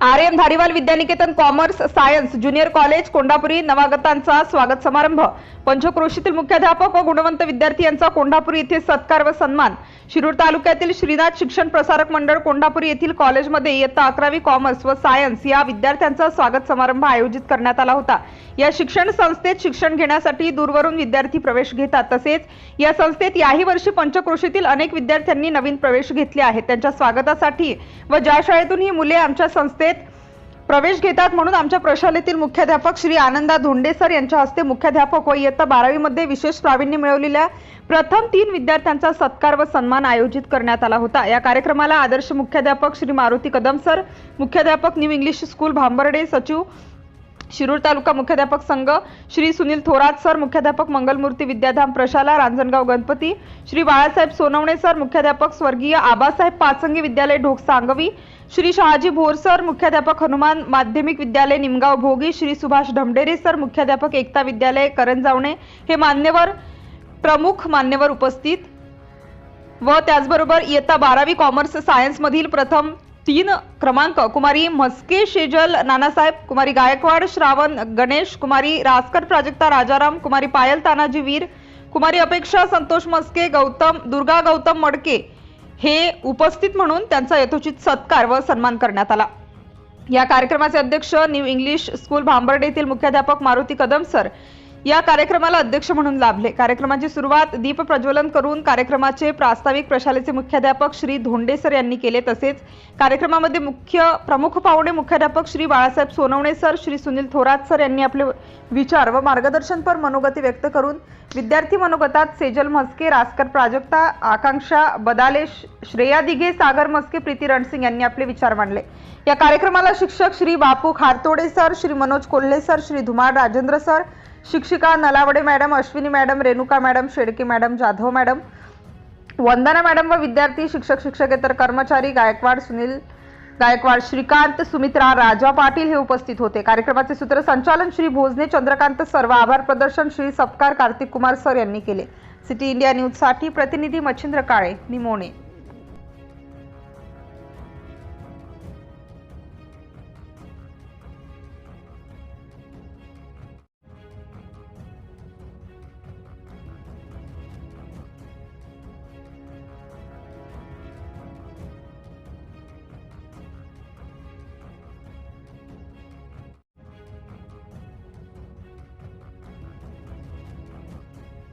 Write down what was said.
Aryan Dhariwal Vidyaniketan commerce science junior college Kondhapuri नवागतांचा स्वागत समारंभ। पंचक्रोशीतील मुख्याध्यापक व गुणवंत विद्यार्थी यांचा कोंढापुरी येथे सत्कार व सन्मान। शिरूर तालुक्यातील श्रीनाथ शिक्षण प्रसारक मंडळ कोंढापुरी येथील कॉलेजमध्ये इयत्ता 11वी कॉमर्स व सायन्स या विद्यार्थ्यांचा स्वागत समारंभ आयोजित करण्यात आला होता। या शिक्षण संस्थेत शिक्षण घेण्यासाठी दूरवरून विद्यार्थी प्रवेश घेतात। तसेच या संस्थेत याही वर्षी पंचक्रोशीतील अनेक विद्यार्थ्यांनी नवीन प्रवेश घेतले आहेत। त्यांच्या स्वागतासाठी व ज्या शाळेतून ही मुले आमच्या संस्थेत प्रवेश घेतात म्हणून आमच्या प्रशालेतील मुख्याध्यापक श्री आनंदा धोंडे सर यांच्या हस्ते मुख्याध्यापक व इयत्ता 12वी मध्ये विशेष प्रावीण्य मिळवलेल्या प्रथम 3 विद्यार्थ्यांचा सत्कार व सन्मान आयोजित करण्यात आला होता। या कार्यक्रमाला आदर्श मुख्याध्यापक श्री मारुती कदम सर, मुख्याध्यापक न्यू इंग्लिश स्कूल भांबर्डे, सचिव शिरूर तालुका मुख्याध्यापक संघ श्री सुनील थोरात सर, मुख्याध्यापक मंगलमूर्ती विद्याधाम प्रशाला रांजणगाव गणपती, श्री बाळासाहेब सोनवणे सर, मुख्याध्यापक स्वर्गीय आबासाहेब पाचंगे विद्यालय ढोकसा अंगवी, श्री शहाजी भोर सर, मुख्याध्यापक हनुमान माध्यमिक विद्यालय निमगाव भोगी, श्री सुभाष ढमडेरे सर, मुख्याध्यापक एकता विद्यालय करंजावणे हे प्रमुख मान्यवर उपस्थित व त्याचबरोबर इयत्ता 12वी कॉमर्स सायन्स मधील प्रथम 3 क्रमांक कुमारी म्हस्के शेजल नानासाहेब, कुमारी गायकवाड श्रावण गणेश, कुमारी रासकर प्राजक्ता राजाराम, कुमारी पायल तानाजी वीर, कुमारी अपेक्षा संतोष म्हस्के, दुर्गा गौतम मडके हे उपस्थित म्हणून त्यांचा यथोचित सत्कार व सन्मान करण्यात आला। या कार्यक्रमाचे अध्यक्ष न्यू इंग्लिश स्कूल भांबर्डे येथील मुख्याध्यापक मारुती कदम सर या कार्यक्रमाला अध्यक्ष म्हणून लाभले। कार्यक्रमाची सुरुवात दीप प्रज्वलन करून कार्यक्रमाचे प्रास्ताविक प्रशालेचे मुख्याध्यापक श्री धोंडे सर यांनी केले। तसेच कार्यक्रमामध्ये प्रमुख पाहुणे मुख्याध्यापक श्री बाळासाहेब सोनवणे सर, श्री सुनील थोरात सर यांनी आपले विचार व मार्गदर्शनपर मनोगती व्यक्त करून विद्यार्थी मनोगतात सेजल म्हस्के, रासकर प्राजक्ता, आकांक्षा बदाले, श्रेया दिघे, सागर म्हस्के, प्रीती रणसिंग यांनी आपले विचार मांडले। या कार्यक्रमाला शिक्षक Shri Bapu Kharatode sir, Shri Manoj Kolhe sir, Shri Dhumal Rajendra sir, शिक्षिका Nalawade madam, Ashwini madam, Renuka madam, Shedke madam, Jadhav madam, Vandana madam व विद्यार्थी शिक्षक शिक्षकेतर कर्मचारी सुनील गायकवाड, श्रीकांत, सुमित्रा, राजा पाटील हे उपस्थित होते। कार्यक्रमाचे सूत्रसंचालन श्री भोजने चंद्रकांत सर व आभार प्रदर्शन श्री सपकार कार्तिक कुमार सर यांनी केले। सिटी इंडिया न्यूज साठी प्रतिनिधी मच्छिंद्र काळे, निमोणे।